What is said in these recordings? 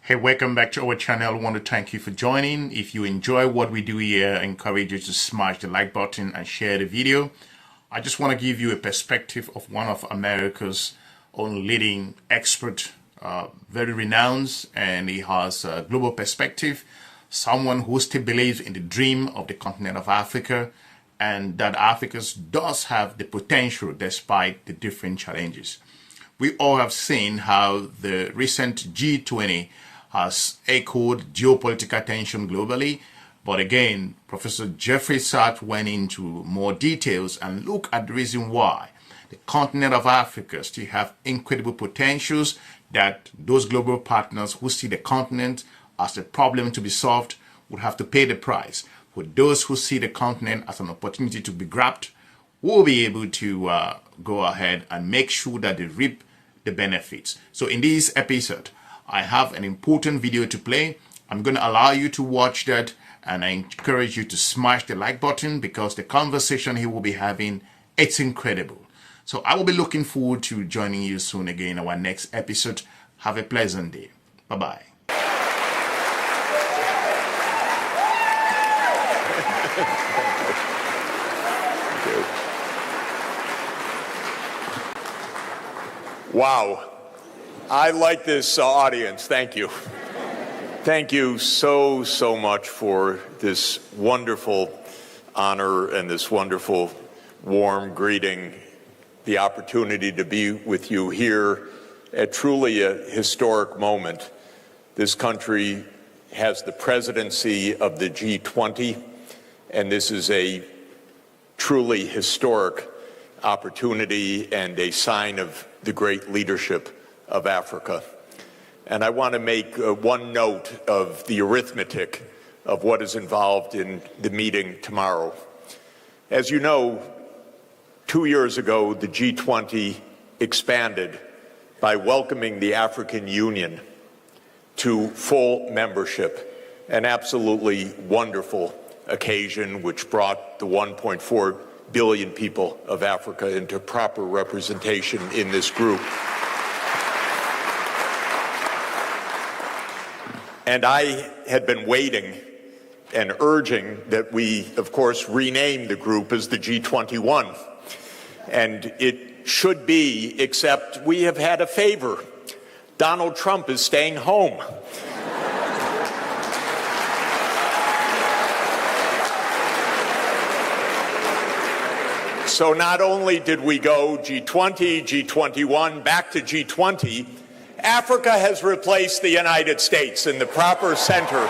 Hey, welcome back to our channel. I want to thank you for joining. If you enjoy what we do here, I encourage you to smash the like button and share the video. I just want to give you a perspective of one of America's own leading expert, very renowned, and he has a global perspective, someone who still believes in the dream of the continent of Africa, and that Africa does have the potential despite the different challenges. We all have seen how the recent G20 has echoed geopolitical tension globally. But again, Professor Jeffrey Sachs went into more details and looked at the reason why the continent of Africa still have incredible potentials, that those global partners who see the continent as a problem to be solved would have to pay the price. For those who see the continent as an opportunity to be grabbed, will be able to go ahead and make sure that they reap the benefits. So in this episode, I have an important video to play. I'm going to allow you to watch that, and I encourage you to smash the like button because the conversation he will be having, it's incredible. So I will be looking forward to joining you soon again in our next episode. Have a pleasant day. Bye-bye. Wow. I like this audience. Thank you. Thank you so much for this wonderful honor and this wonderful warm greeting, the opportunity to be with you here at truly a historic moment. This country has the presidency of the G20, and this is a truly historic opportunity and a sign of the great leadership of Africa. And I want to make one note of the arithmetic of what is involved in the meeting tomorrow. As you know, 2 years ago, the G20 expanded by welcoming the African Union to full membership, an absolutely wonderful occasion which brought the 1.4 billion people of Africa into proper representation in this group. And I had been waiting and urging that we, of course, rename the group as the G21. And it should be, except we have had a favor. Donald Trump is staying home. So not only did we go G20, G21, back to G20, Africa has replaced the United States in the proper center.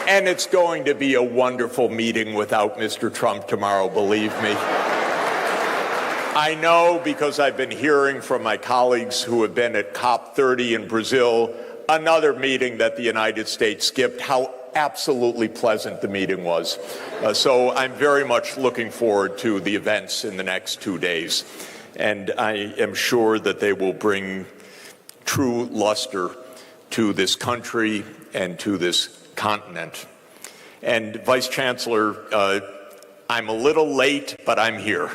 And it's going to be a wonderful meeting without Mr. Trump tomorrow, believe me. I know, because I've been hearing from my colleagues who have been at COP30 in Brazil, another meeting that the United States skipped, how absolutely pleasant the meeting was. So I'm very much looking forward to the events in the next 2 days. And I am sure that they will bring true luster to this country and to this continent. And Vice Chancellor, I'm a little late, but I'm here.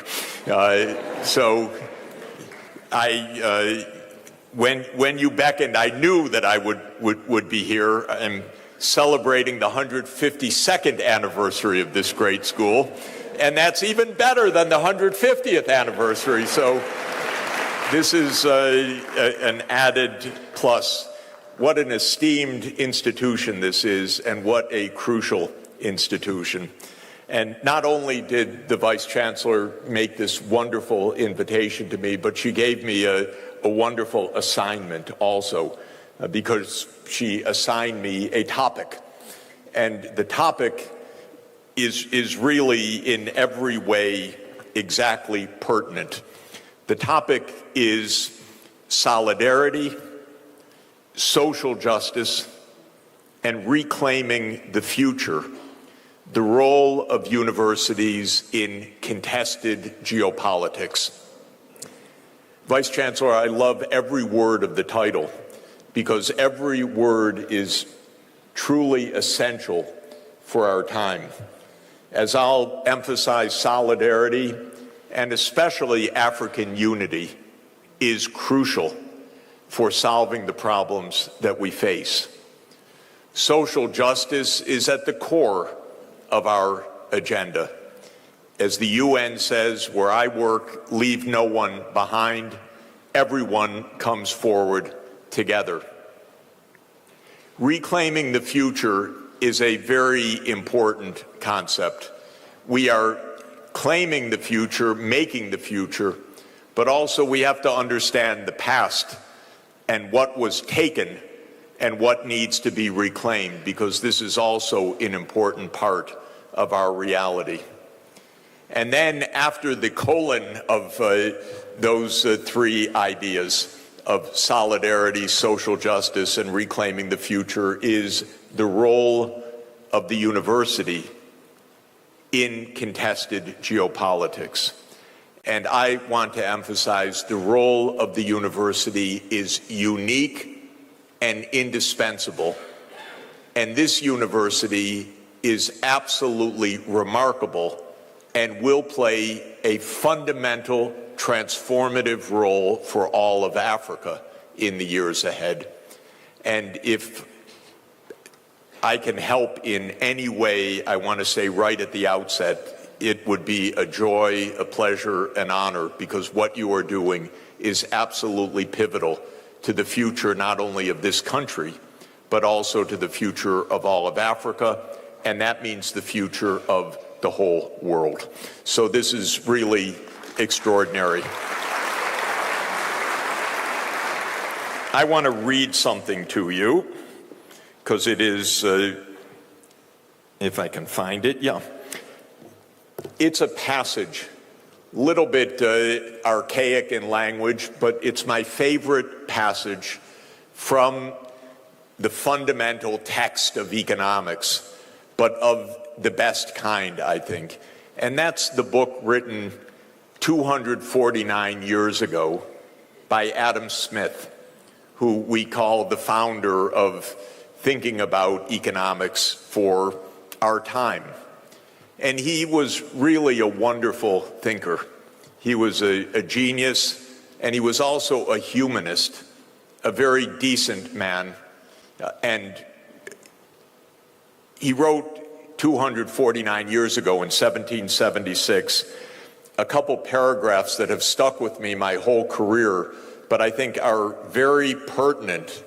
When you beckoned, I knew that I would be here. I'm celebrating the 152nd anniversary of this great school, and that's even better than the 150th anniversary. So this is an added plus. What an esteemed institution this is, and what a crucial institution. And not only did the Vice Chancellor make this wonderful invitation to me, but she gave me a wonderful assignment also, because she assigned me a topic. And the topic is really in every way exactly pertinent. The topic is solidarity, social justice, and reclaiming the future, the role of universities in contested geopolitics. Vice Chancellor, I love every word of the title, because every word is truly essential for our time. As I'll emphasize solidarity, and especially African unity, is crucial for solving the problems that we face. Social justice is at the core of our agenda. As the UN says, where I work, leave no one behind. Everyone comes forward together. Reclaiming the future is a very important concept. We are claiming the future, making the future, but also we have to understand the past and what was taken and what needs to be reclaimed, because this is also an important part of our reality. And then after the colon of those three ideas of solidarity, social justice, and reclaiming the future is the role of the university in contested geopolitics. And I want to emphasize the role of the university is unique and indispensable. And this university is absolutely remarkable and will play a fundamental, transformative role for all of Africa in the years ahead. And if I can help in any way, I want to say right at the outset, it would be a joy, a pleasure, an honor, because what you are doing is absolutely pivotal to the future not only of this country, but also to the future of all of Africa, and that means the future of the whole world. So this is really extraordinary. I want to read something to you, because it is, if I can find it, yeah. It's a passage, little bit archaic in language, but it's my favorite passage from the fundamental text of economics, but of the best kind, I think. And that's the book written 249 years ago by Adam Smith, who we call the founder of thinking about economics for our time. And he was really a wonderful thinker. He was a genius, and he was also a humanist, a very decent man. And he wrote 249 years ago in 1776 a couple paragraphs that have stuck with me my whole career, but I think are very pertinent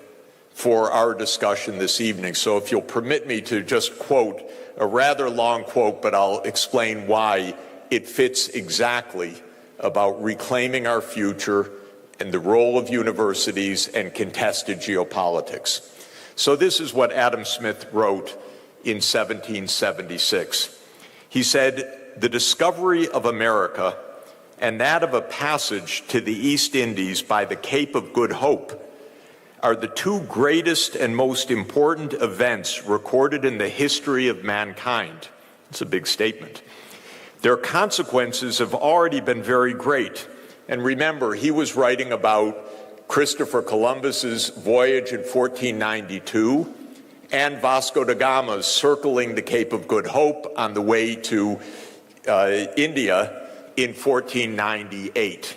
for our discussion this evening. So if you'll permit me to just quote a rather long quote, but I'll explain why it fits exactly about reclaiming our future and the role of universities and contested geopolitics. So this is what Adam Smith wrote in 1776. He said, "The discovery of America and that of a passage to the East Indies by the Cape of Good Hope are the two greatest and most important events recorded in the history of mankind." It's a big statement. "Their consequences have already been very great." And remember, he was writing about Christopher Columbus's voyage in 1492 and Vasco da Gama's circling the Cape of Good Hope on the way to India in 1498.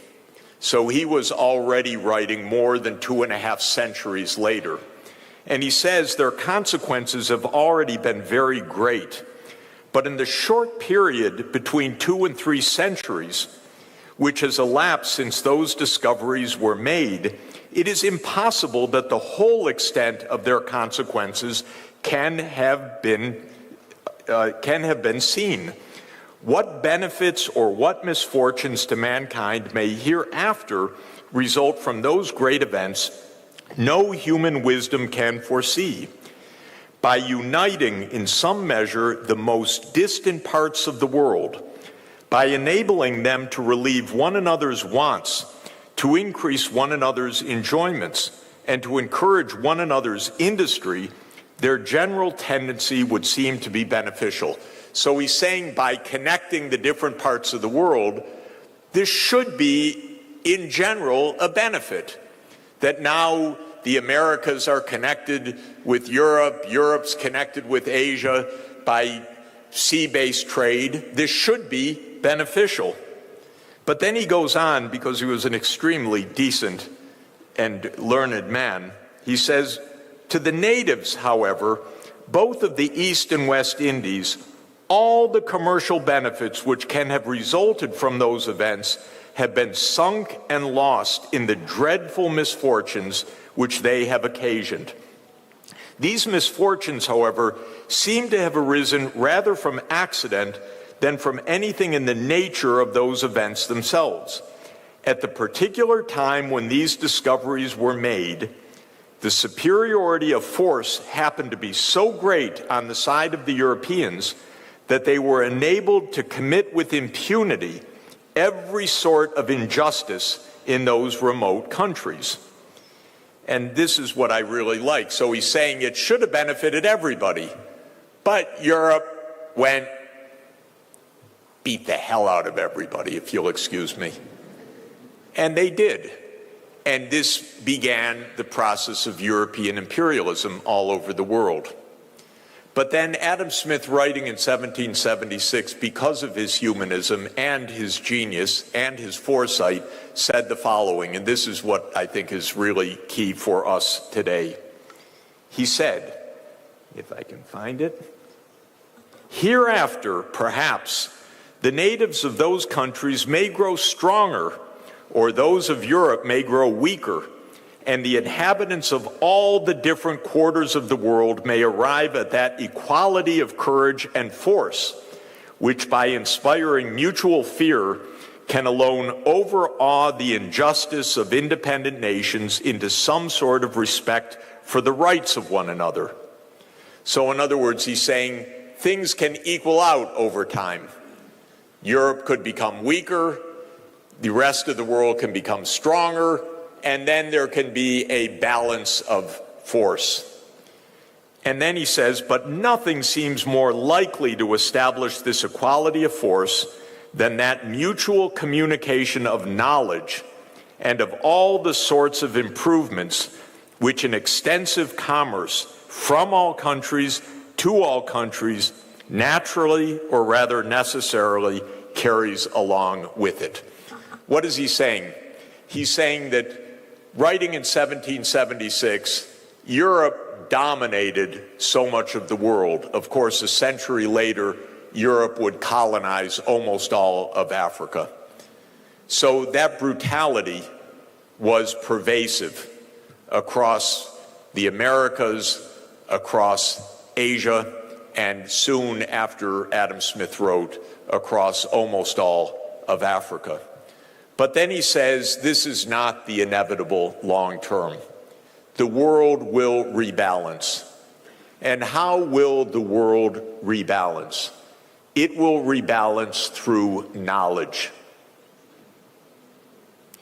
So he was already writing more than 2.5 centuries later. And he says their consequences have already been very great. But in the short period between 2 and 3 centuries, which has elapsed since those discoveries were made, it is impossible that the whole extent of their consequences can have been seen. What benefits or what misfortunes to mankind may hereafter result from those great events, no human wisdom can foresee. By uniting in some measure the most distant parts of the world, by enabling them to relieve one another's wants, to increase one another's enjoyments, and to encourage one another's industry, their general tendency would seem to be beneficial. So he's saying by connecting the different parts of the world, this should be, in general, a benefit. That now the Americas are connected with Europe, Europe's connected with Asia by sea-based trade. This should be beneficial. But then he goes on, because he was an extremely decent and learned man, he says, to the natives, however, both of the East and West Indies, all the commercial benefits which can have resulted from those events have been sunk and lost in the dreadful misfortunes which they have occasioned. These misfortunes, however, seem to have arisen rather from accident than from anything in the nature of those events themselves. At the particular time when these discoveries were made, the superiority of force happened to be so great on the side of the Europeans that they were enabled to commit with impunity every sort of injustice in those remote countries. And this is what I really like. So he's saying it should have benefited everybody, but Europe went, beat the hell out of everybody, if you'll excuse me. And they did. And this began the process of European imperialism all over the world. But then Adam Smith, writing in 1776, because of his humanism and his genius and his foresight, said the following, and this is what I think is really key for us today. He said, if I can find it, hereafter, perhaps, the natives of those countries may grow stronger, or those of Europe may grow weaker, and the inhabitants of all the different quarters of the world may arrive at that equality of courage and force, which by inspiring mutual fear can alone overawe the injustice of independent nations into some sort of respect for the rights of one another. So in other words, he's saying things can equal out over time. Europe could become weaker, the rest of the world can become stronger, and then there can be a balance of force. And then he says, but nothing seems more likely to establish this equality of force than that mutual communication of knowledge and of all the sorts of improvements which an extensive commerce from all countries to all countries naturally, or rather necessarily, carries along with it. What is he saying? He's saying that writing in 1776, Europe dominated so much of the world. Of course, a century later, Europe would colonize almost all of Africa. So that brutality was pervasive across the Americas, across Asia, and soon after Adam Smith wrote, across almost all of Africa. But then he says this is not the inevitable long term. The world will rebalance. And how will the world rebalance? It will rebalance through knowledge.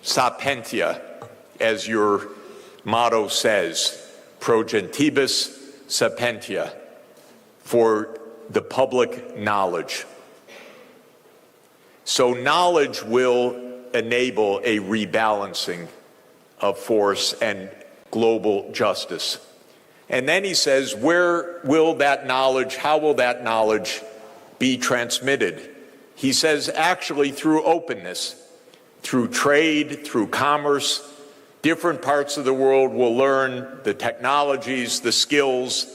Sapientia, as your motto says, pro gentibus sapientia, for the public knowledge. So knowledge will enable a rebalancing of force and global justice. And then he says, where will that knowledge, how will that knowledge be transmitted? He says, actually through openness, through trade, through commerce. Different parts of the world will learn the technologies, the skills,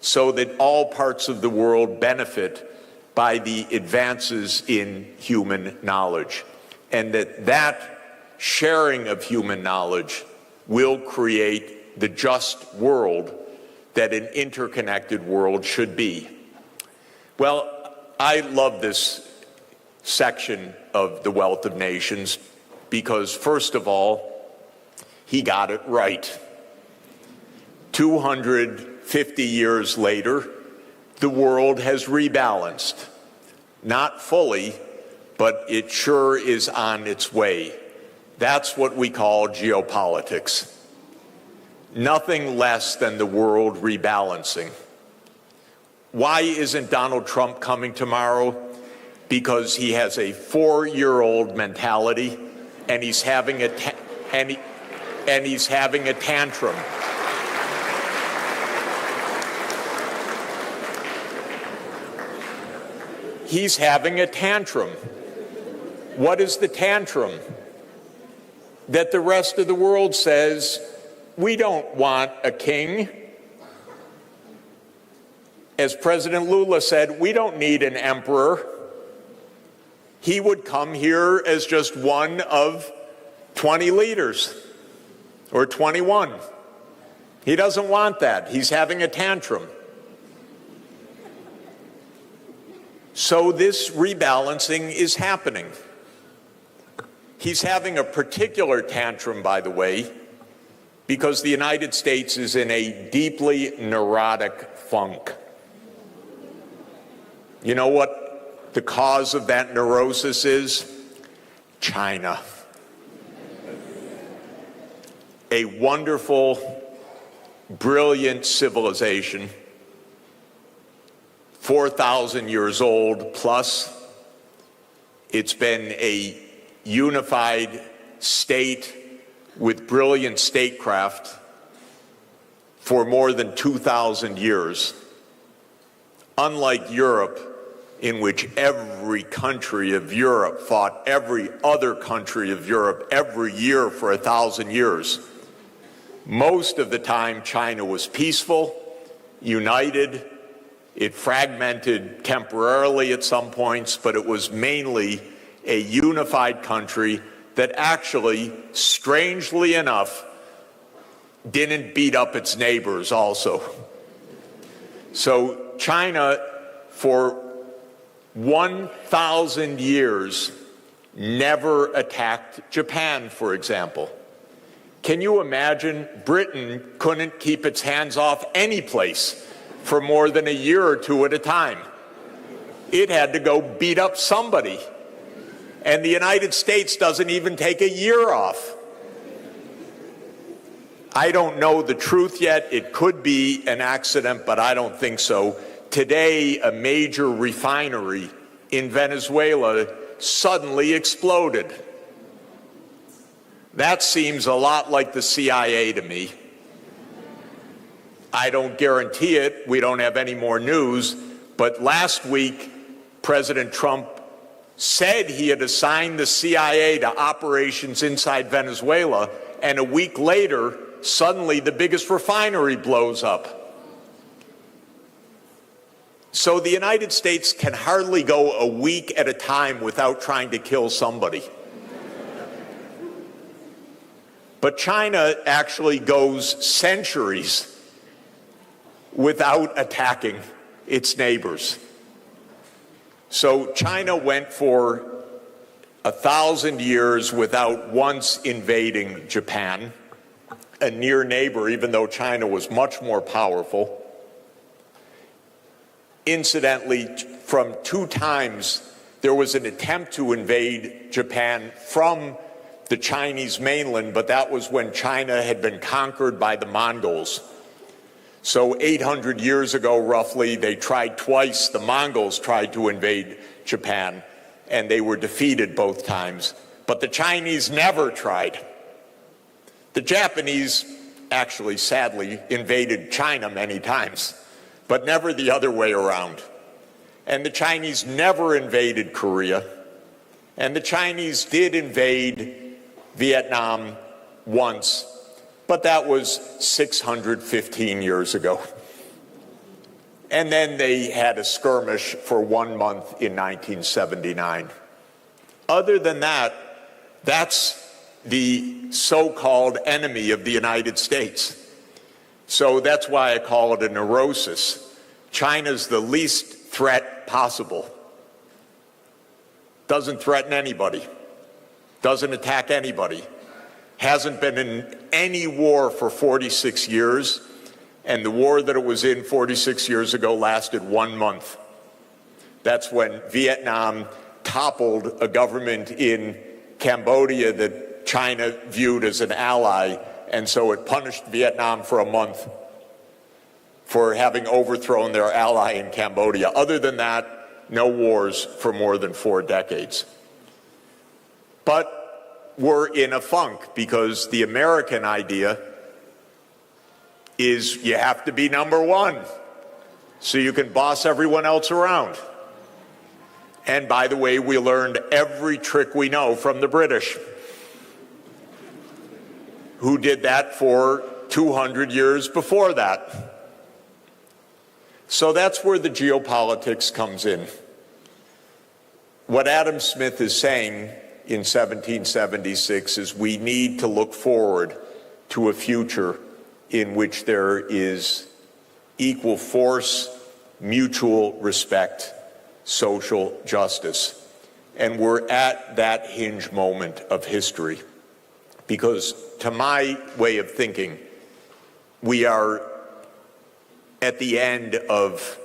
so that all parts of the world benefit by the advances in human knowledge. And that sharing of human knowledge will create the just world that an interconnected world should be. Well, I love this section of The Wealth of Nations because, first of all, he got it right. 250 years later, the world has rebalanced. Not fully, but it sure is on its way. That's what we call geopolitics. Nothing less than the world rebalancing. Why isn't Donald Trump coming tomorrow? Because he has a 4-year-old mentality, and he's having a tantrum. He's having a tantrum. What is the tantrum? That the rest of the world says, we don't want a king. As President Lula said, we don't need an emperor. He would come here as just one of 20 leaders, or 21. He doesn't want that. He's having a tantrum. So this rebalancing is happening. He's having a particular tantrum, by the way, because the United States is in a deeply neurotic funk. You know what the cause of that neurosis is? China. A wonderful, brilliant civilization, 4,000 years old plus. It's been a unified state with brilliant statecraft for more than 2,000 years. Unlike Europe, in which every country of Europe fought every other country of Europe every year for 1,000 years. Most of the time, China was peaceful, united. It fragmented temporarily at some points, but it was mainly a unified country that actually, strangely enough, didn't beat up its neighbors also. So China, for 1,000 years, never attacked Japan, for example. Can you imagine? Britain couldn't keep its hands off any place for more than a year or two at a time. It had to go beat up somebody. And the United States doesn't even take a year off. I don't know the truth yet. It could be an accident, but I don't think so. Today, a major refinery in Venezuela suddenly exploded. That seems a lot like the CIA to me. I don't guarantee it. We don't have any more news. But last week, President Trump said he had assigned the CIA to operations inside Venezuela, and a week later, suddenly the biggest refinery blows up. So the United States can hardly go a week at a time without trying to kill somebody. But China actually goes centuries without attacking its neighbors. So China went for 1,000 years without once invading Japan, a near neighbor, even though China was much more powerful. Incidentally, from 2 times, there was an attempt to invade Japan from the Chinese mainland, but that was when China had been conquered by the Mongols. So 800 years ago, roughly, they tried twice. The Mongols tried to invade Japan, and they were defeated both times. But the Chinese never tried. The Japanese actually, sadly, invaded China many times, but never the other way around. And the Chinese never invaded Korea. And the Chinese did invade Vietnam once, but that was 615 years ago. And then they had a skirmish for 1 month in 1979. Other than that, that's the so-called enemy of the United States. So that's why I call it a neurosis. China's the least threat possible. Doesn't threaten anybody. Doesn't attack anybody. Hasn't been in any war for 46 years, and the war that it was in 46 years ago lasted 1 month. That's when Vietnam toppled a government in Cambodia that China viewed as an ally, and so it punished Vietnam for a month for having overthrown their ally in Cambodia. Other than that, no wars for more than 4 decades. But we're in a funk because the American idea is you have to be number one so you can boss everyone else around. And by the way, we learned every trick we know from the British, who did that for 200 years before that. So that's where the geopolitics comes in. What Adam Smith is saying in 1776 is we need to look forward to a future in which there is equal force, mutual respect, social justice. And we're at that hinge moment of history. Because to my way of thinking, we are at the end of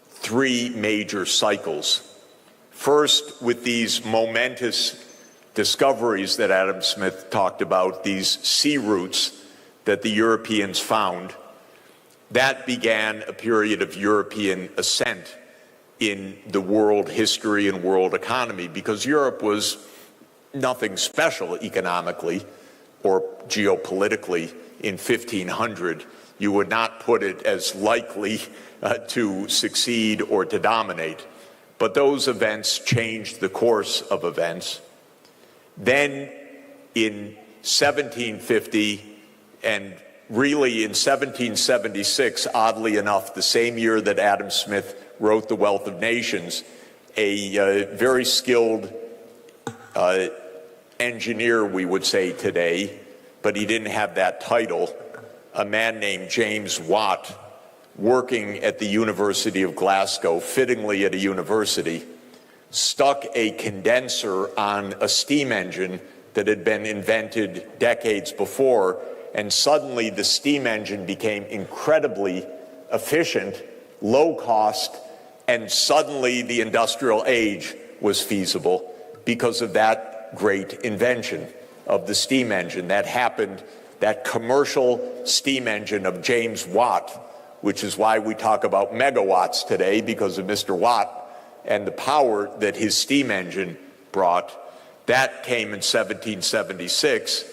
three major cycles. First, with these momentous discoveries that Adam Smith talked about, these sea routes that the Europeans found, that began a period of European ascent in the world history and world economy, because Europe was nothing special economically or geopolitically in 1500. You would not put it as likely to succeed or to dominate. But those events changed the course of events. Then in 1750 and really in 1776, oddly enough, the same year that Adam Smith wrote The Wealth of Nations, a very skilled engineer, we would say today, but he didn't have that title, a man named James Watt, working at the University of Glasgow, fittingly at a university, stuck a condenser on a steam engine that had been invented decades before, and suddenly the steam engine became incredibly efficient, low cost, and suddenly the industrial age was feasible because of that great invention of the steam engine. That happened, that commercial steam engine of James Watt, which is why we talk about megawatts today, because of Mr. Watt and the power that his steam engine brought. That came in 1776,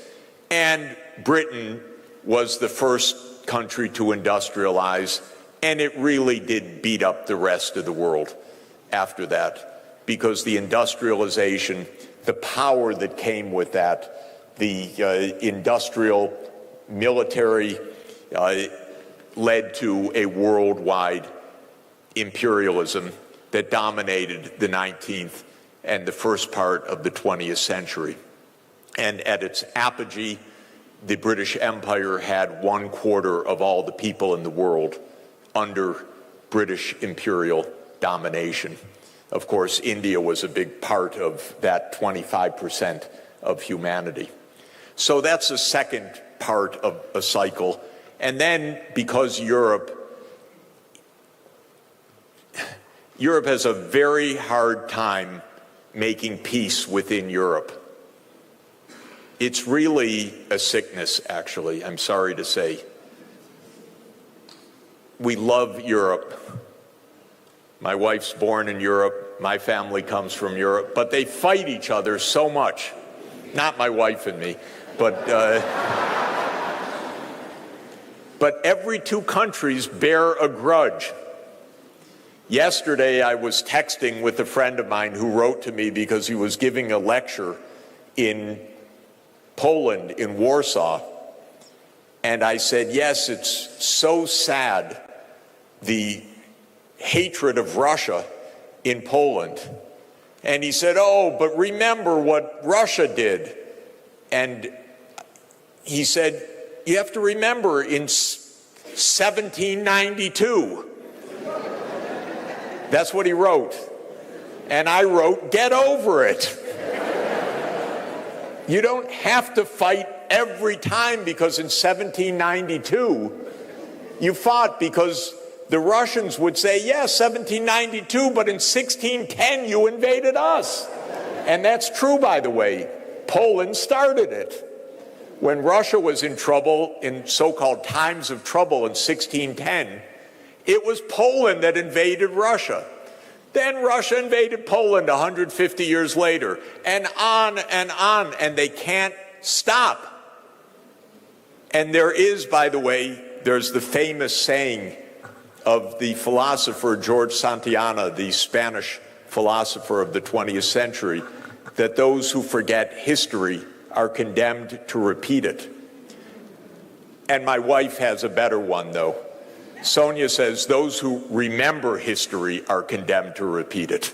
and Britain was the first country to industrialize, and it really did beat up the rest of the world after that, because the industrialization, the power that came with that, the industrial military led to a worldwide imperialism that dominated the 19th and the first part of the 20th century. And at its apogee, the British Empire had 1/4 of all the people in the world under British imperial domination. Of course, India was a big part of that 25% of humanity. So that's the second part of a cycle. And then, because Europe has a very hard time making peace within Europe. It's really a sickness, actually, I'm sorry to say. We love Europe. My wife's born in Europe, my family comes from Europe, but they fight each other so much. Not my wife and me, but every two countries bear a grudge. Yesterday, I was texting with a friend of mine who wrote to me because he was giving a lecture in Poland, in Warsaw. And I said, yes, it's so sad, the hatred of Russia in Poland. And he said, oh, but remember what Russia did. And he said, you have to remember, in 1792, that's what he wrote. And I wrote, get over it. You don't have to fight every time, because in 1792, you fought because the Russians would say, yes, 1792, but in 1610, you invaded us. And that's true, by the way. Poland started it. When Russia was in trouble, in so-called times of trouble in 1610, it was Poland that invaded Russia. Then Russia invaded Poland 150 years later, and on, and they can't stop. And there is, by the way, there's the famous saying of the philosopher George Santayana, the Spanish philosopher of the 20th century, that those who forget history are condemned to repeat it. And my wife has a better one, though. Sonia says those who remember history are condemned to repeat it,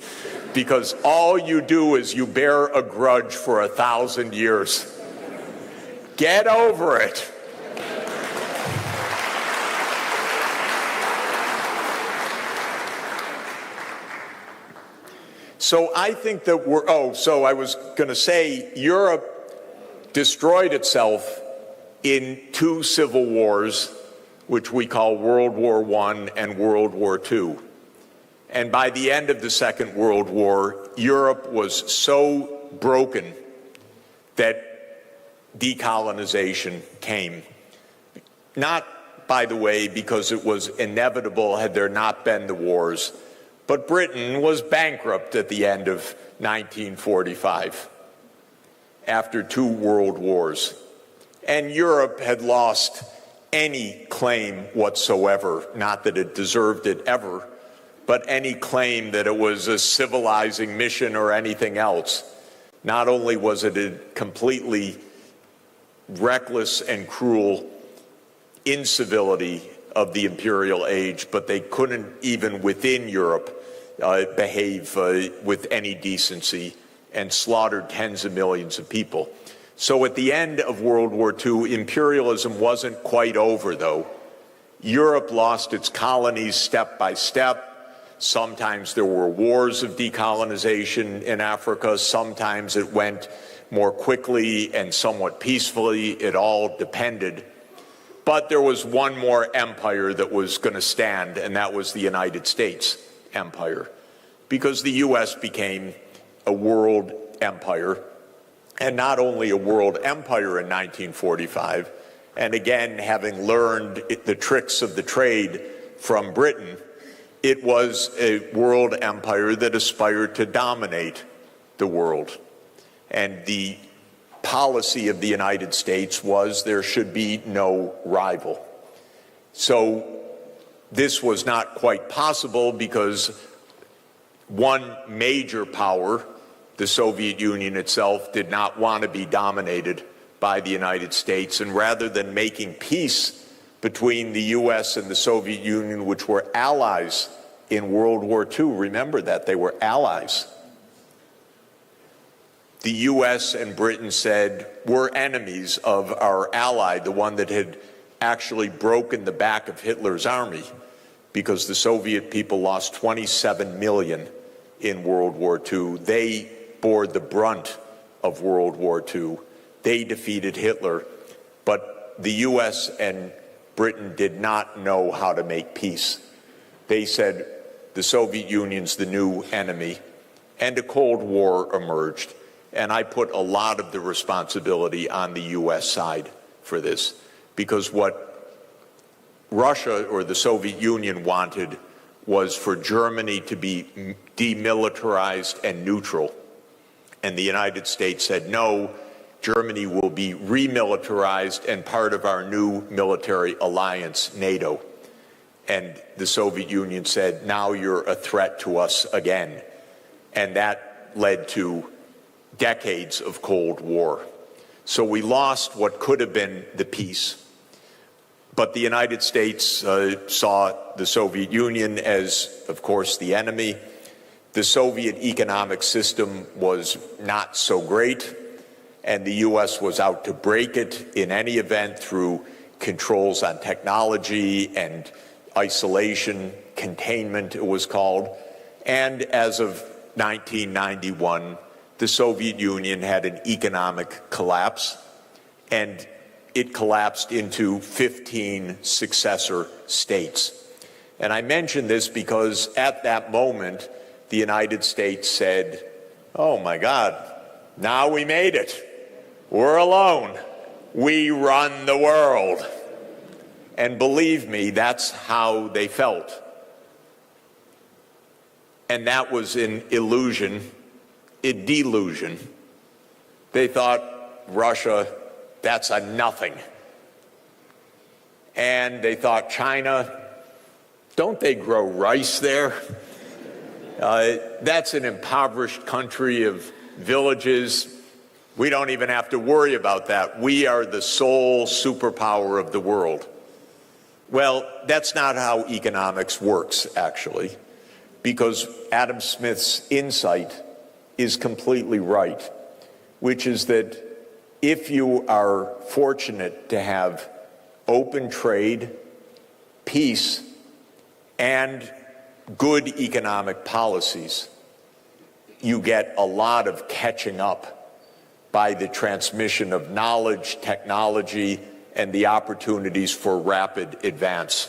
because all you do is you bear a grudge for 1,000 years. Get over it. So I think that so I was going to say Europe destroyed itself in 2 civil wars, which we call World War I and World War II. And by the end of the Second World War, Europe was so broken that decolonization came. Not, by the way, because it was inevitable had there not been the wars, but Britain was bankrupt at the end of 1945 after 2 world wars. And Europe had lost any claim whatsoever, not that it deserved it ever, but any claim that it was a civilizing mission or anything else. Not only was it a completely reckless and cruel incivility of the imperial age, but they couldn't even within Europe behave with any decency and slaughtered tens of millions of people. So at the end of World War II, imperialism wasn't quite over, though. Europe lost its colonies step by step. Sometimes there were wars of decolonization in Africa. Sometimes it went more quickly and somewhat peacefully. It all depended. But there was one more empire that was going to stand, and that was the United States empire, because the U.S. became a world empire, and not only a world empire in 1945, and again, having learned the tricks of the trade from Britain, it was a world empire that aspired to dominate the world. And the policy of the United States was there should be no rival. So this was not quite possible because one major power, the Soviet Union itself, did not want to be dominated by the United States. And rather than making peace between the U.S. and the Soviet Union, which were allies in World War II, remember that, they were allies. The U.S. and Britain said, we're enemies of our ally, the one that had actually broken the back of Hitler's army, because the Soviet people lost 27 million in World War II. They bore the brunt of World War II. They defeated Hitler, but the U.S. and Britain did not know how to make peace. They said the Soviet Union's the new enemy, and a Cold War emerged. And I put a lot of the responsibility on the U.S. side for this, because what Russia or the Soviet Union wanted was for Germany to be demilitarized and neutral. And the United States said, no, Germany will be remilitarized and part of our new military alliance, NATO. And the Soviet Union said, now you're a threat to us again. And that led to decades of Cold War. So we lost what could have been the peace. But the United States saw the Soviet Union as, of course, the enemy. The Soviet economic system was not so great, and the U.S. was out to break it in any event through controls on technology and isolation, containment it was called. And as of 1991, the Soviet Union had an economic collapse, and it collapsed into 15 successor states. And I mention this because at that moment, the United States said, oh my God, now we made it. We're alone. We run the world. And believe me, that's how they felt. And that was an illusion, a delusion. They thought Russia, that's a nothing. And they thought China, Don't they grow rice there? That's an impoverished country of villages. We don't even have to worry about that. We are the sole superpower of the world. Well, that's not how economics works, actually, because Adam Smith's insight is completely right, which is that if you are fortunate to have open trade, peace, and good economic policies, you get a lot of catching up by the transmission of knowledge, technology, and the opportunities for rapid advance.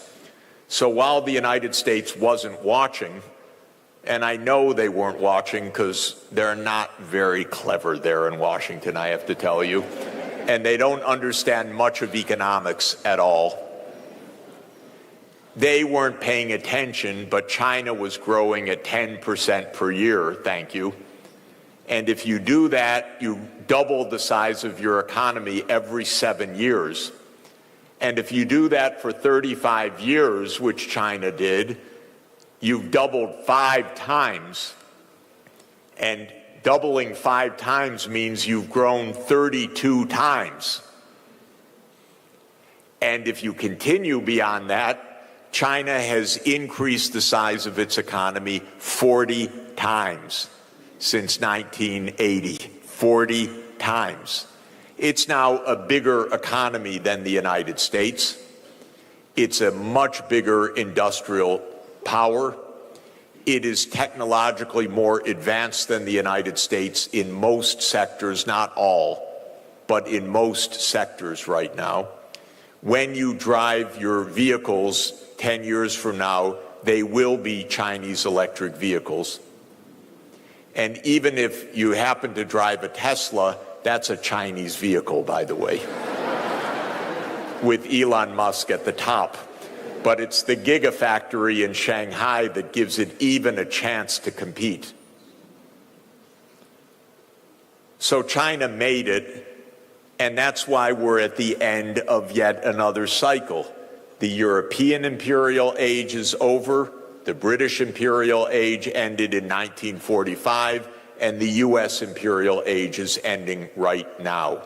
So while the United States wasn't watching, and I know they weren't watching because they're not very clever there in Washington, I have to tell you, and they don't understand much of economics at all. They weren't paying attention, but China was growing at 10% per year, thank you. And if you do that, you double the size of your economy every 7 years. And if you do that for 35 years, which China did, you've doubled 5 times. And doubling 5 times means you've grown 32 times. And if you continue beyond that, China has increased the size of its economy 40 times since 1980. 40 times. It's now a bigger economy than the United States. It's a much bigger industrial power. It is technologically more advanced than the United States in most sectors, not all, but in most sectors right now. When you drive your vehicles 10 years from now, they will be Chinese electric vehicles. And even if you happen to drive a Tesla, that's a Chinese vehicle, by the way, with Elon Musk at the top. But it's the gigafactory in Shanghai that gives it even a chance to compete. So China made it, and that's why we're at the end of yet another cycle. The European imperial age is over. The British imperial age ended in 1945, and the U.S. imperial age is ending right now.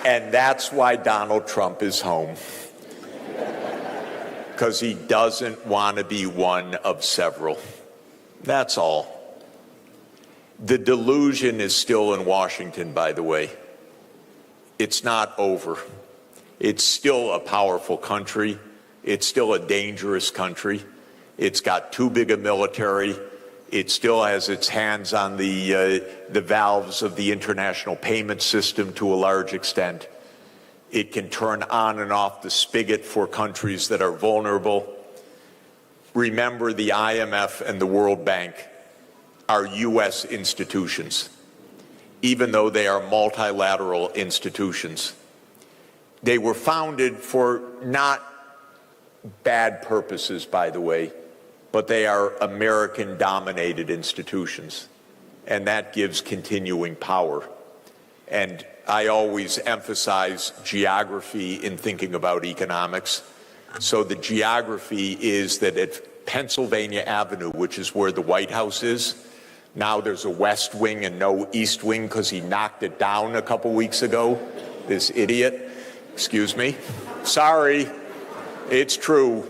And that's why Donald Trump is home, because he doesn't want to be one of several. That's all. The delusion is still in Washington, by the way. It's not over. It's still a powerful country. It's still a dangerous country. It's got too big a military. It still has its hands on the valves of the international payment system to a large extent. It can turn on and off the spigot for countries that are vulnerable. Remember, the IMF and the World Bank are U.S. institutions, even though they are multilateral institutions. They were founded for not bad purposes, by the way, but they are American-dominated institutions, and that gives continuing power. And I always emphasize geography in thinking about economics. So the geography is that at Pennsylvania Avenue, which is where the White House is, now there's a West Wing and no East Wing because he knocked it down a couple weeks ago, this idiot. Excuse me. Sorry. It's true.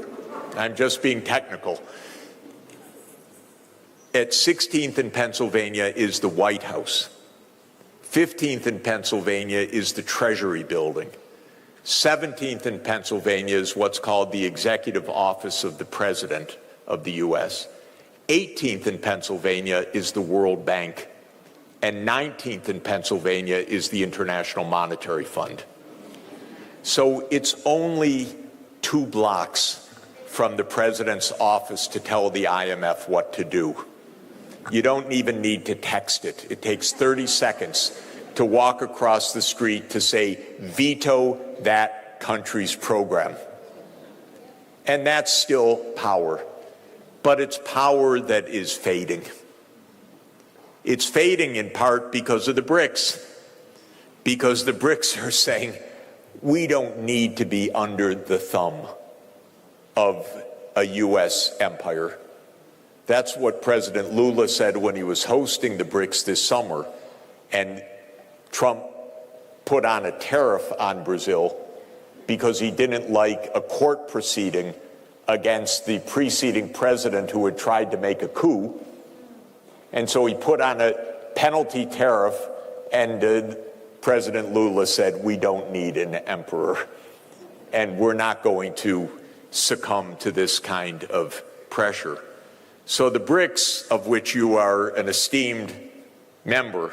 I'm just being technical. At 16th in Pennsylvania is the White House. 15th in Pennsylvania is the Treasury Building. 17th in Pennsylvania is what's called the Executive Office of the President of the U.S. 18th in Pennsylvania is the World Bank, and 19th in Pennsylvania is the International Monetary Fund. So it's only 2 blocks from the president's office to tell the IMF what to do. You don't even need to text it. It takes 30 seconds to walk across the street to say, veto that country's program. And that's still power. But it's power that is fading. It's fading in part because of the BRICS. because the BRICS are saying, we don't need to be under the thumb of a U.S. empire. That's what President Lula said when he was hosting the BRICS this summer, and Trump put on a tariff on Brazil because he didn't like a court proceeding against the preceding president who had tried to make a coup. And so he put on a penalty tariff, and President Lula said, we don't need an emperor, and we're not going to succumb to this kind of pressure. So the BRICS, of which you are an esteemed member,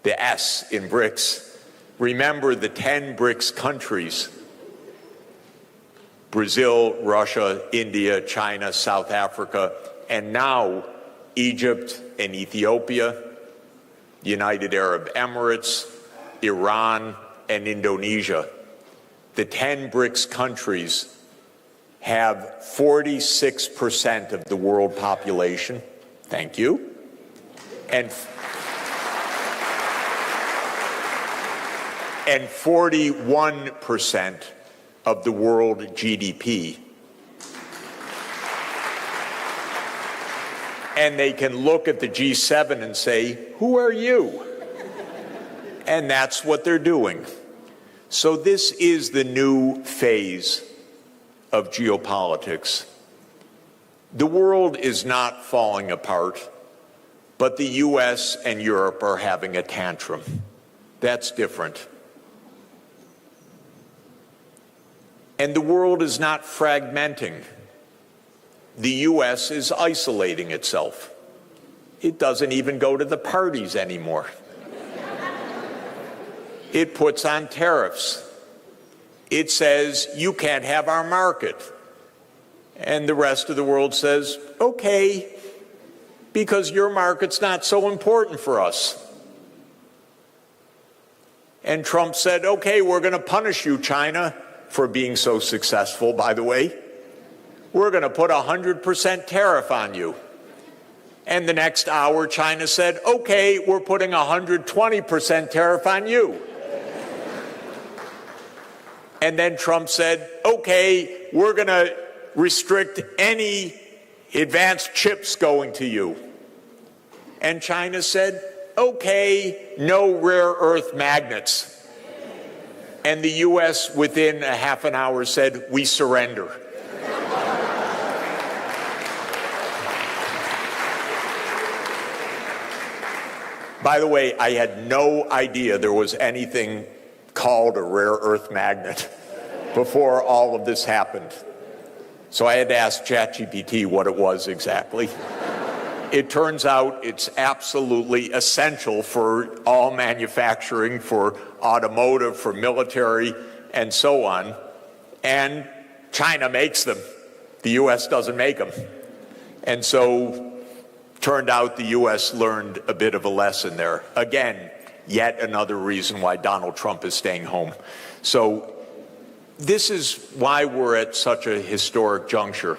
the S in BRICS, remember the 10 BRICS countries: Brazil, Russia, India, China, South Africa, and now Egypt and Ethiopia, United Arab Emirates, Iran, and Indonesia. The 10 BRICS countries have 46% of the world population. Thank you. And 41% of the world GDP. And they can look at the G7 and say, who are you? And that's what they're doing. So this is the new phase of geopolitics. The world is not falling apart, but the US and Europe are having a tantrum. That's different. And the world is not fragmenting. The US is isolating itself. It doesn't even go to the parties anymore. It puts on tariffs. It says, you can't have our market. And the rest of the world says, okay, because your market's not so important for us. And Trump said, okay, we're going to punish you, China, for being so successful, by the way. We're going to put 100% tariff on you. And the next hour, China said, okay, we're putting 120% tariff on you. And then Trump said, okay, we're going to restrict any advanced chips going to you. And China said, okay, no rare earth magnets. And the US, within a half an hour, said, we surrender. By the way, I had no idea there was anything called a rare earth magnet before all of this happened. So I had to ask ChatGPT what it was exactly. It turns out it's absolutely essential for all manufacturing, for automotive, for military, and so on. And China makes them. The US doesn't make them. And so turned out the US learned a bit of a lesson there. Again, yet another reason why Donald Trump is staying home. So this is why we're at such a historic juncture.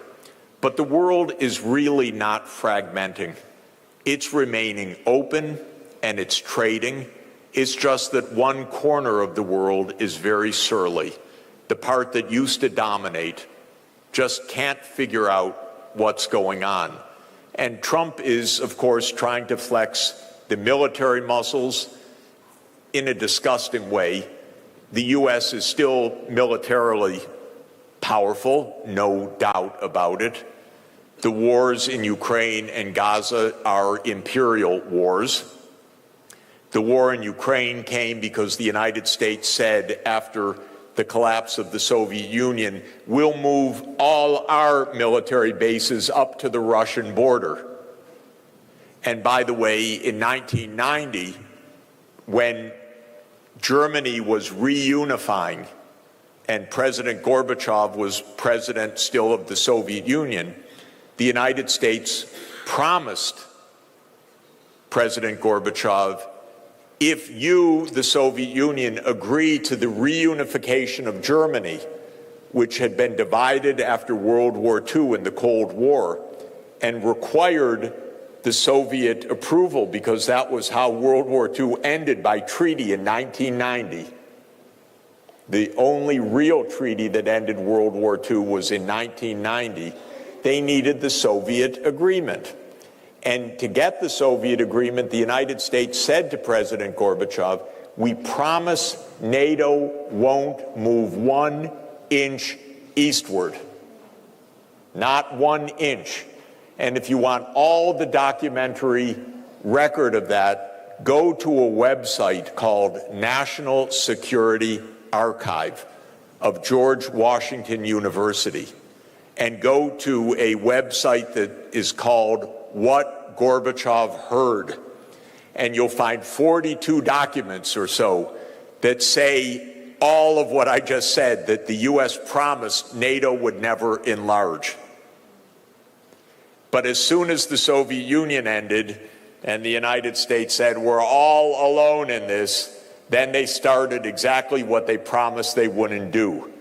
But the world is really not fragmenting. It's remaining open and it's trading. It's just that one corner of the world is very surly. The part that used to dominate just can't figure out what's going on. And Trump is, of course, trying to flex the military muscles in a disgusting way. The U.S. is still militarily powerful, no doubt about it. The wars in Ukraine and Gaza are imperial wars. The war in Ukraine came because the United States said after the collapse of the Soviet Union, we'll move all our military bases up to the Russian border. And by the way, in 1990, when Germany was reunifying and President Gorbachev was president still of the Soviet Union, the United States promised President Gorbachev, if you, the Soviet Union, agree to the reunification of Germany, which had been divided after World War II in the Cold War, and required the Soviet approval, because that was how World War II ended, by treaty in 1990. The only real treaty that ended World War II was in 1990. They needed the Soviet agreement. And to get the Soviet agreement, the United States said to President Gorbachev, we promise NATO won't move 1 inch eastward. Not 1 inch. And if you want all the documentary record of that, go to a website called National Security Archive of George Washington University, and go to a website that is called What Gorbachev Heard. And you'll find 42 documents or so that say all of what I just said, that the U.S. promised NATO would never enlarge. But as soon as the Soviet Union ended and the United States said, we're all alone in this, then they started exactly what they promised they wouldn't do,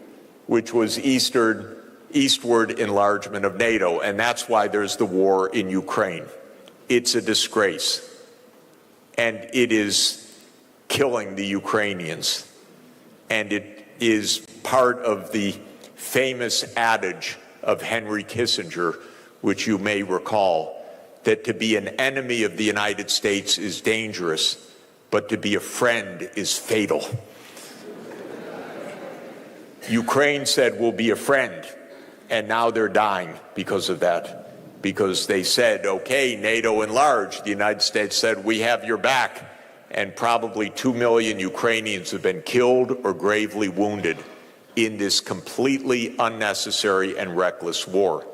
which was eastward enlargement of NATO. And that's why there's the war in Ukraine. It's a disgrace. And it is killing the Ukrainians. And it is part of the famous adage of Henry Kissinger, which you may recall, that to be an enemy of the United States is dangerous, but to be a friend is fatal. Ukraine said, we'll be a friend, and now they're dying because of that. Because they said, okay, NATO enlarged. The United States said, we have your back. And probably 2 million Ukrainians have been killed or gravely wounded in this completely unnecessary and reckless war.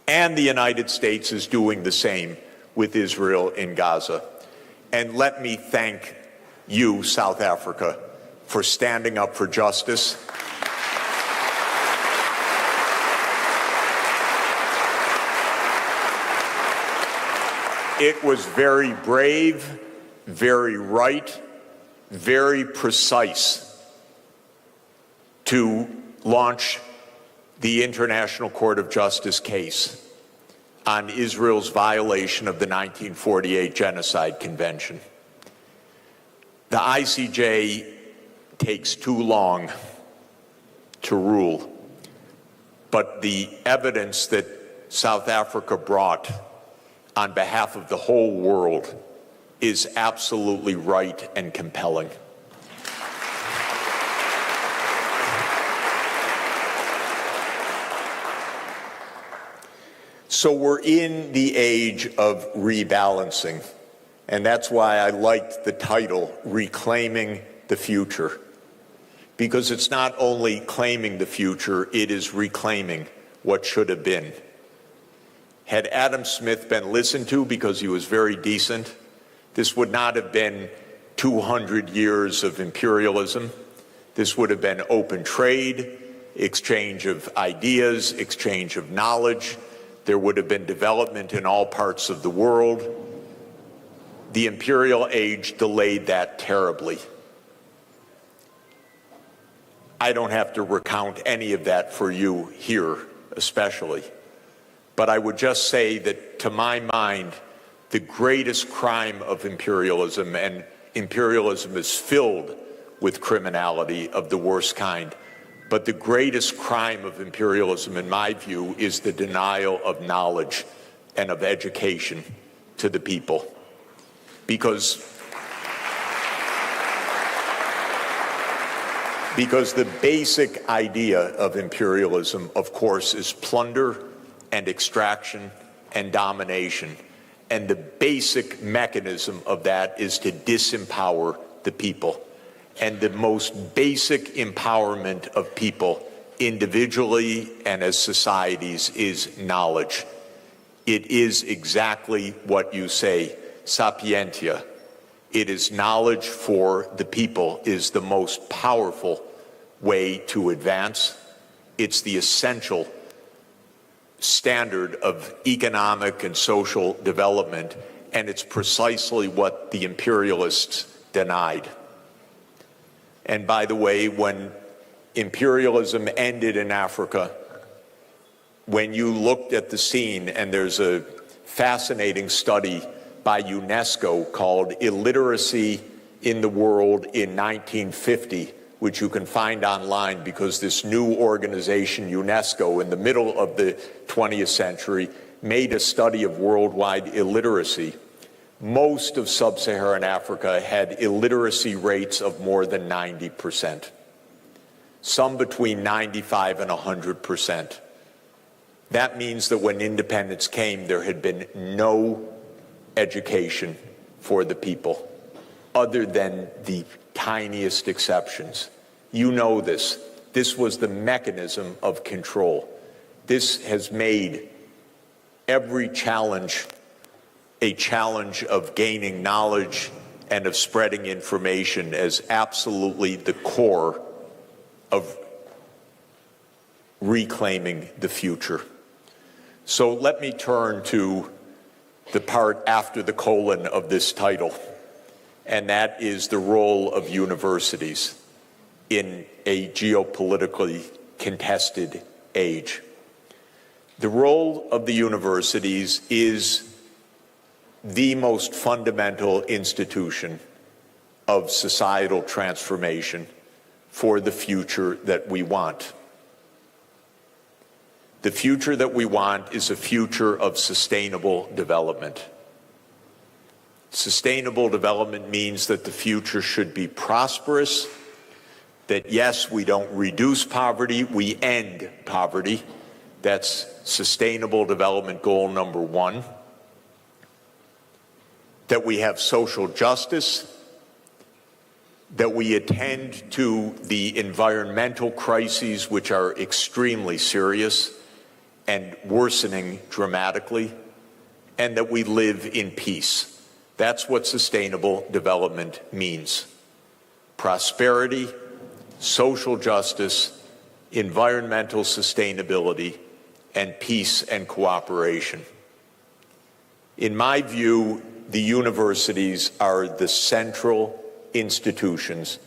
And the United States is doing the same with Israel in Gaza. And let me thank you, South Africa, for standing up for justice. It was very brave, very right, very precise to launch the International Court of Justice case on Israel's violation of the 1948 Genocide Convention. The ICJ takes too long to rule, but the evidence that South Africa brought on behalf of the whole world is absolutely right and compelling. So we're in the age of rebalancing, and that's why I liked the title, Reclaiming the Future, because it's not only claiming the future, it is reclaiming what should have been. Had Adam Smith been listened to because he was very decent, this would not have been 200 years of imperialism. This would have been open trade, exchange of ideas, exchange of knowledge. There would have been development in all parts of the world. The imperial age delayed that terribly. I don't have to recount any of that for you here, especially. But I would just say that, to my mind, the greatest crime of imperialism, and imperialism is filled with criminality of the worst kind, but the greatest crime of imperialism, in my view, is the denial of knowledge and of education to the people. Because the basic idea of imperialism, of course, is plunder and extraction and domination. And the basic mechanism of that is to disempower the people. And the most basic empowerment of people, individually and as societies, is knowledge. It is exactly what you say, sapientia. It is knowledge for the people is the most powerful way to advance. It's the essential standard of economic and social development, and it's precisely what the imperialists denied. And by the way, when imperialism ended in Africa, when you looked at the scene, and there's a fascinating study by UNESCO called Illiteracy in the World in 1950, which you can find online because this new organization, UNESCO, in the middle of the 20th century, made a study of worldwide illiteracy. Most of sub-Saharan Africa had illiteracy rates of more than 90%, some between 95 and 100%. That means that when independence came, there had been no education for the people, other than the tiniest exceptions. You know this. This was the mechanism of control. This has made every challenge a challenge of gaining knowledge and of spreading information as absolutely the core of reclaiming the future. So let me turn to the part after the colon of this title, and that is the role of universities in a geopolitically contested age. The role of the universities is the most fundamental institution of societal transformation for the future that we want. The future that we want is a future of sustainable development. Sustainable development means that the future should be prosperous, that yes, we don't reduce poverty, we end poverty. That's sustainable development goal number one. That we have social justice, that we attend to the environmental crises, which are extremely serious and worsening dramatically, and that we live in peace. That's what sustainable development means. Prosperity, social justice, environmental sustainability, and peace and cooperation. In my view, the universities are the central institutions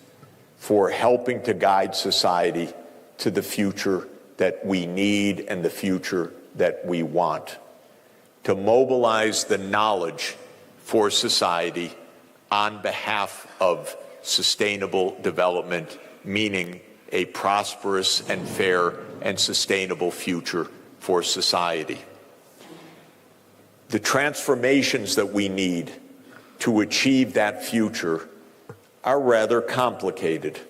for helping to guide society to the future that we need and the future that we want, to mobilize the knowledge for society on behalf of sustainable development, meaning a prosperous and fair and sustainable future for society. The transformations that we need to achieve that future are rather complicated.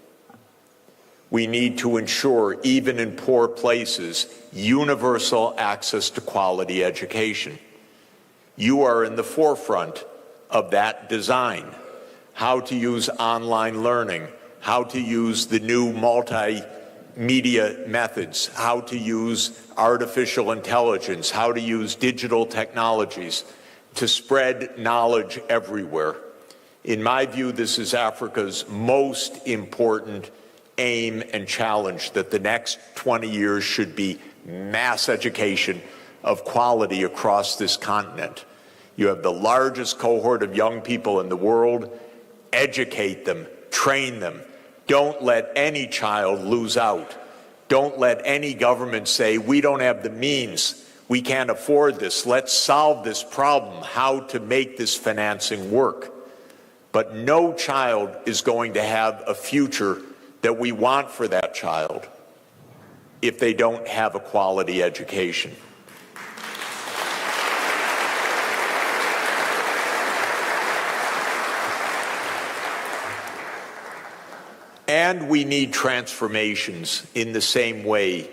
We need to ensure, even in poor places, universal access to quality education. You are in the forefront of that design. How to use online learning, how to use the new multimedia methods, how to use artificial intelligence, how to use digital technologies to spread knowledge everywhere. In my view, this is Africa's most important aim and challenge, that the next 20 years should be mass education of quality across this continent. You have the largest cohort of young people in the world. Educate them, train them. Don't let any child lose out. Don't let any government say, we don't have the means, we can't afford this, let's solve this problem, how to make this financing work. But no child is going to have a future that we want for that child if they don't have a quality education. And we need transformations in the same way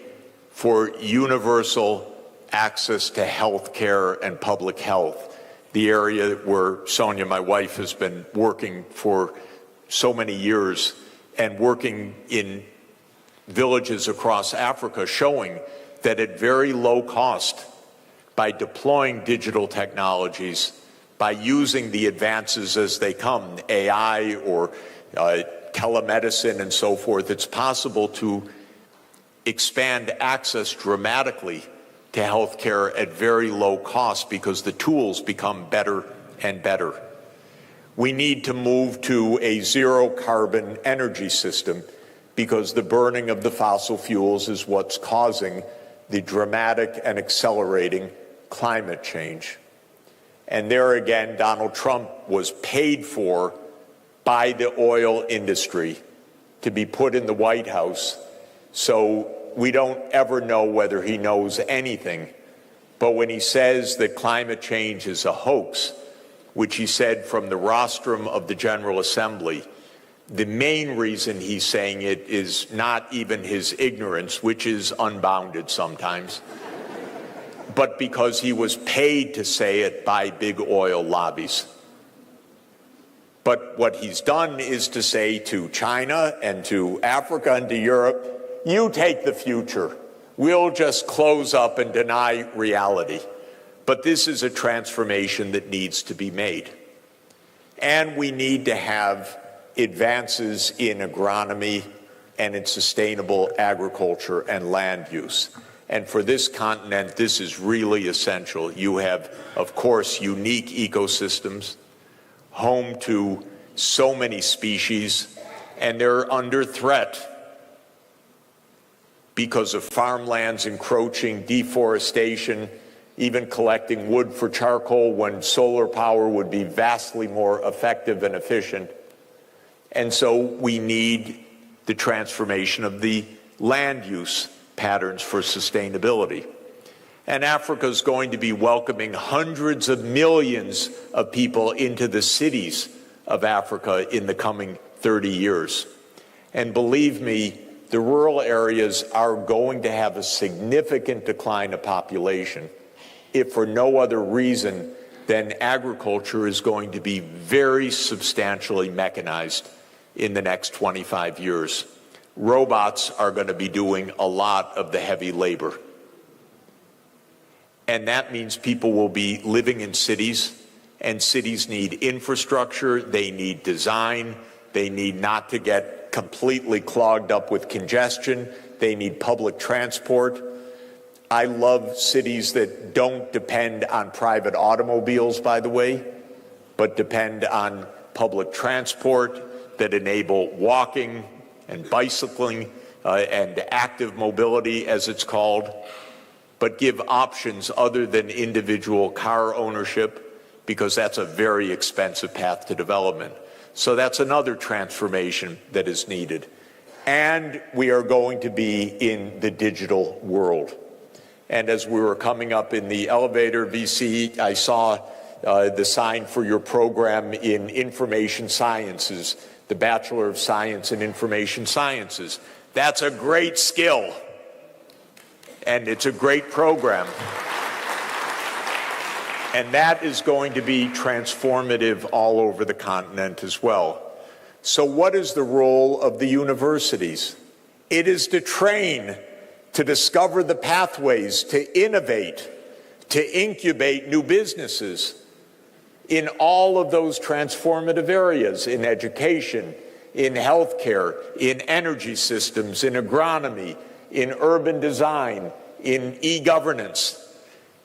for universal access to health care and public health, the area where Sonia, my wife, has been working for so many years and working in villages across Africa, showing that at very low cost, by deploying digital technologies, by using the advances as they come, AI or telemedicine and so forth, it's possible to expand access dramatically to healthcare at very low cost because the tools become better and better. We need to move to a zero carbon energy system because the burning of the fossil fuels is what's causing the dramatic and accelerating climate change. And there again, Donald Trump was paid for by the oil industry to be put in the White House. So we don't ever know whether he knows anything. But when he says that climate change is a hoax, which he said from the rostrum of the General Assembly, the main reason he's saying it is not even his ignorance, which is unbounded sometimes, but because he was paid to say it by big oil lobbies. But what he's done is to say to China and to Africa and to Europe, you take the future. We'll just close up and deny reality. But this is a transformation that needs to be made. And we need to have advances in agronomy and in sustainable agriculture and land use. And for this continent, this is really essential. You have, of course, unique ecosystems, home to so many species, and they're under threat because of farmlands encroaching, deforestation, even collecting wood for charcoal when solar power would be vastly more effective and efficient. And so we need the transformation of the land use patterns for sustainability. And Africa is going to be welcoming hundreds of millions of people into the cities of Africa in the coming 30 years. And believe me, the rural areas are going to have a significant decline of population, if for no other reason than agriculture is going to be very substantially mechanized in the next 25 years. Robots are going to be doing a lot of the heavy labor. And that means people will be living in cities, and cities need infrastructure, they need design, they need not to get completely clogged up with congestion, they need public transport. I love cities that don't depend on private automobiles, by the way, but depend on public transport that enable walking and bicycling and active mobility, as it's called, but give options other than individual car ownership, because that's a very expensive path to development. So that's another transformation that is needed. And we are going to be in the digital world. And as we were coming up in the elevator, VC, I saw the sign for your program in information sciences, the Bachelor of Science in Information Sciences. That's a great skill, and it's a great program. And that is going to be transformative all over the continent as well. So what is the role of the universities? It is to train, to discover the pathways, to innovate, to incubate new businesses in all of those transformative areas, in education, in healthcare, in energy systems, in agronomy, in urban design, in e-governance.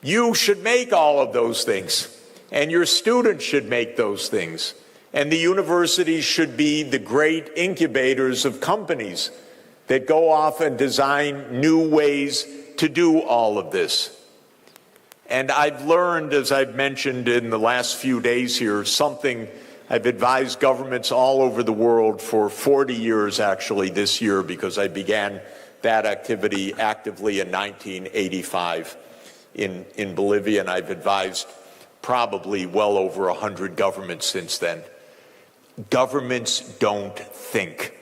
You should make all of those things, and your students should make those things. And the universities should be the great incubators of companies that go off and design new ways to do all of this. And I've learned, as I've mentioned in the last few days here, something I've advised governments all over the world for 40 years, actually, this year, because I began that activity actively in 1985 in Bolivia, and I've advised probably well over 100 governments since then. Governments don't think.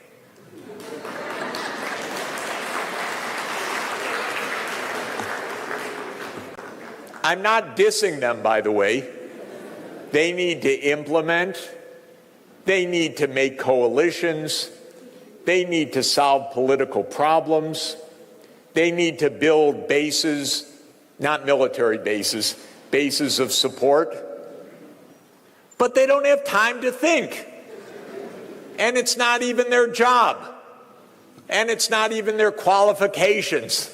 I'm not dissing them, by the way. They need to implement. They need to make coalitions. They need to solve political problems. They need to build bases, not military bases, bases of support. But they don't have time to think. And it's not even their job. And it's not even their qualifications.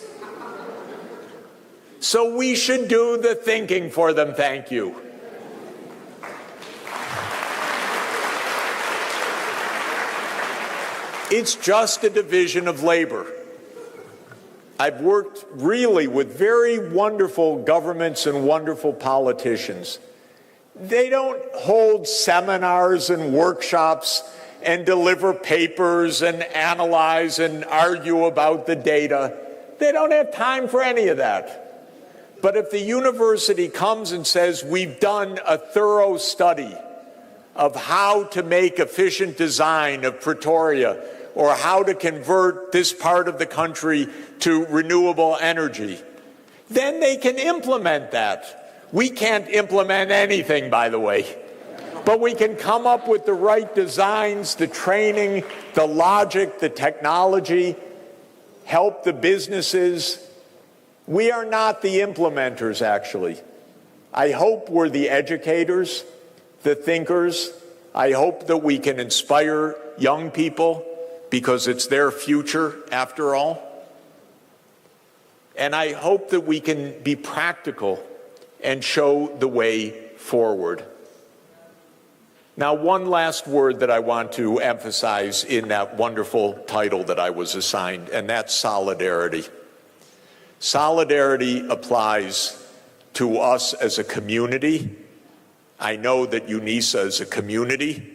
So we should do the thinking for them, thank you. It's just a division of labor. I've worked really with very wonderful governments and wonderful politicians. They don't hold seminars and workshops and deliver papers and analyze and argue about the data. They don't have time for any of that. But if the university comes and says, we've done a thorough study of how to make efficient design of Pretoria, or how to convert this part of the country to renewable energy, then they can implement that. We can't implement anything, by the way. But we can come up with the right designs, the training, the logic, the technology, help the businesses. We are not the implementers, actually. I hope we're the educators, the thinkers. I hope that we can inspire young people, because it's their future, after all. And I hope that we can be practical and show the way forward. Now, one last word that I want to emphasize in that wonderful title that I was assigned, and that's solidarity. Solidarity applies to us as a community. I know that UNISA is a community,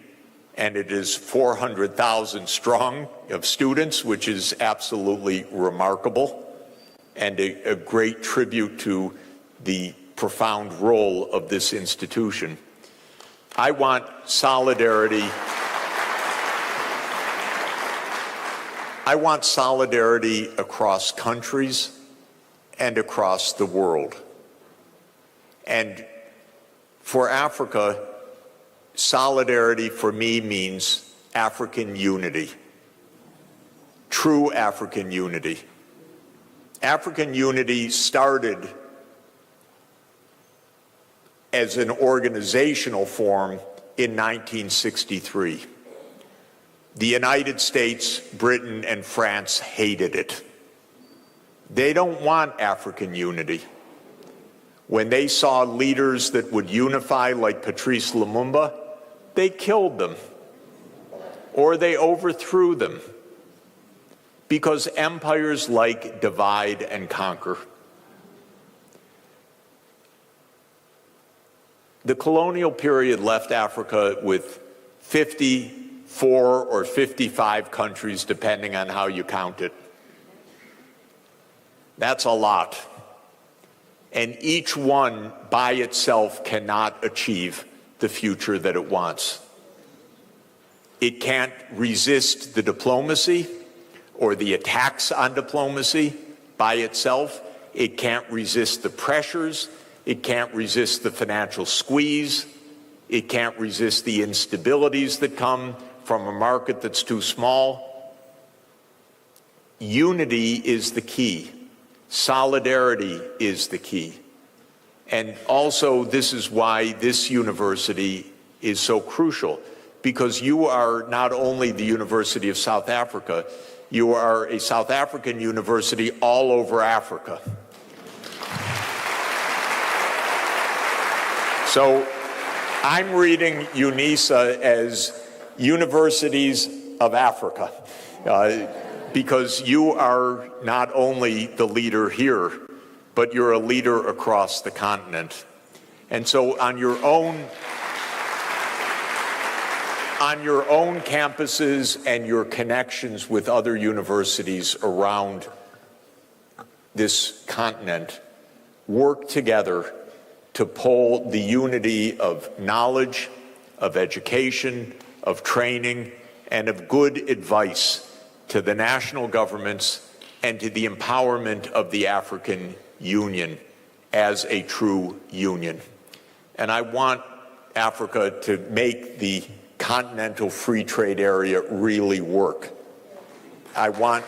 and it is 400,000 strong of students, which is absolutely remarkable, and a great tribute to the profound role of this institution. I want solidarity. I want solidarity across countries and across the world. And for Africa, solidarity for me means African unity, true African unity. African unity started as an organizational form in 1963. The United States, Britain, and France hated it. They don't want African unity. When they saw leaders that would unify, like Patrice Lumumba, they killed them, or they overthrew them, because empires like divide and conquer. The colonial period left Africa with 54 or 55 countries, depending on how you count it. That's a lot. And each one by itself cannot achieve the future that it wants. It can't resist the diplomacy or the attacks on diplomacy by itself. It can't resist the pressures. It can't resist the financial squeeze. It can't resist the instabilities that come from a market that's too small. Unity is the key. Solidarity is the key. And also, this is why this university is so crucial, because you are not only the University of South Africa, you are a South African university all over Africa. So I'm reading UNISA as Universities of Africa, because you are not only the leader here, but you're a leader across the continent. And so on your own campuses and your connections with other universities around this continent, work together to pull the unity of knowledge, of education, of training, and of good advice to the national governments and to the empowerment of the African Union as a true union. And I want Africa to make the continental free trade area really work. I want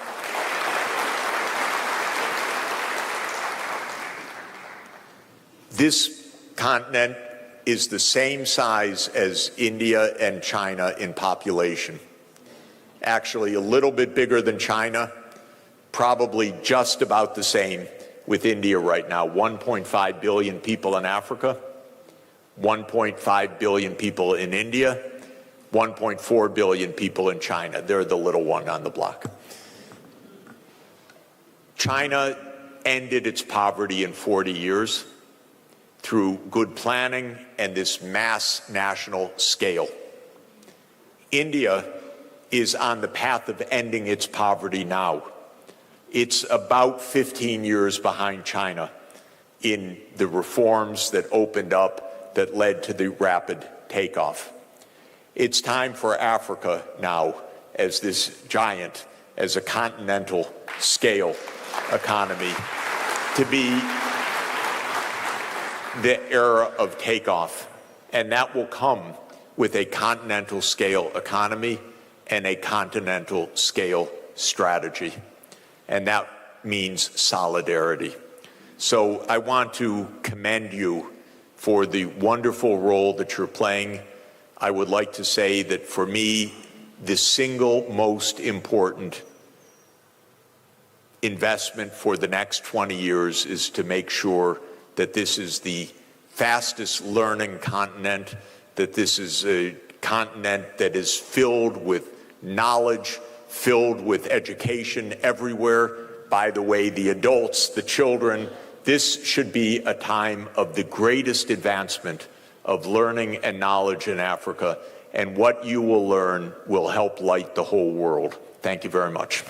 this continent is the same size as India and China in population. Actually, a little bit bigger than China, probably just about the same with India right now. 1.5 billion people in Africa, 1.5 billion people in India, 1.4 billion people in China. They're the little one on the block. China ended its poverty in 40 years. through good planning and this mass national scale. India is on the path of ending its poverty now. It's about 15 years behind China in the reforms that opened up that led to the rapid takeoff. It's time for Africa now, as this giant, as a continental scale economy, to be the era of takeoff. And that will come with a continental scale economy and a continental scale strategy. And that means solidarity. So I want to commend you for the wonderful role that you're playing. I would like to say that for me, the single most important investment for the next 20 years is to make sure that this is the fastest learning continent, that this is a continent that is filled with knowledge, filled with education everywhere. By the way, the adults, the children, this should be a time of the greatest advancement of learning and knowledge in Africa, and what you will learn will help light the whole world. Thank you very much.